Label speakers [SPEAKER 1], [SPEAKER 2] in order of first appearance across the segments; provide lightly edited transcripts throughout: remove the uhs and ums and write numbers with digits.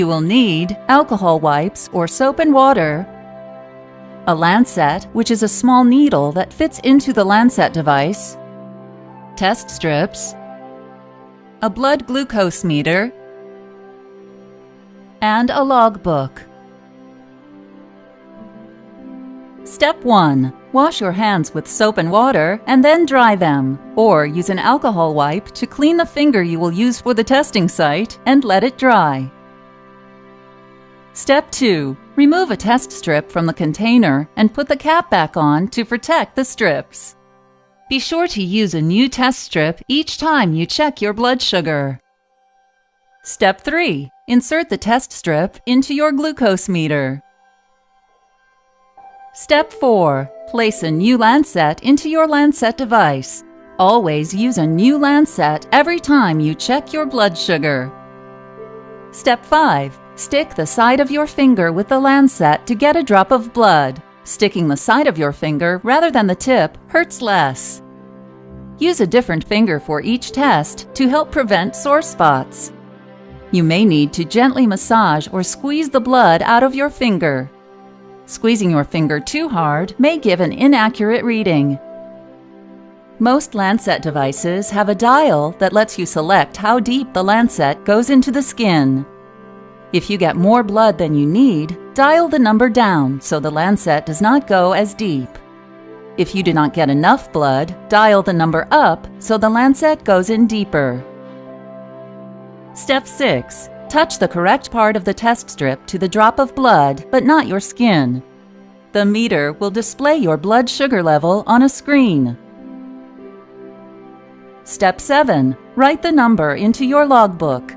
[SPEAKER 1] You will need alcohol wipes or soap and water, a lancet, which is a small needle that fits into the lancet device, test strips, a blood glucose meter, and a logbook. Step 1. Wash your hands with soap and water and then dry them, or use an alcohol wipe to clean the finger you will use for the testing site and let it dry. Step 2. Remove a test strip from the container and put the cap back on to protect the strips. Be sure to use a new test strip each time you check your blood sugar. Step 3. Insert the test strip into your glucose meter. Step 4. Place a new lancet into your lancet device. Always use a new lancet every time you check your blood sugar. Step 5. Stick the side of your finger with the lancet to get a drop of blood. Sticking the side of your finger rather than the tip hurts less. Use a different finger for each test to help prevent sore spots. You may need to gently massage or squeeze the blood out of your finger. Squeezing your finger too hard may give an inaccurate reading. Most lancet devices have a dial that lets you select how deep the lancet goes into the skin. If you get more blood than you need, dial the number down so the lancet does not go as deep. If you do not get enough blood, dial the number up so the lancet goes in deeper. Step 6. Touch the correct part of the test strip to the drop of blood, but not your skin. The meter will display your blood sugar level on a screen. Step 7. Write the number into your logbook.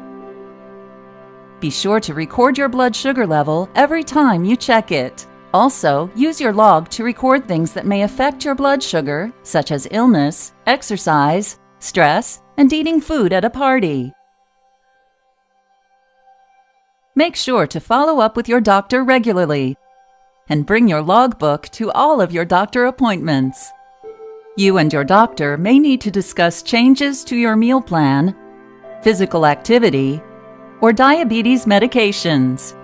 [SPEAKER 1] Be sure to record your blood sugar level every time you check it. Also, use your log to record things that may affect your blood sugar, such as illness, exercise, stress, and eating food at a party. Make sure to follow up with your doctor regularly and bring your logbook to all of your doctor appointments. You and your doctor may need to discuss changes to your meal plan, physical activity, or diabetes medications.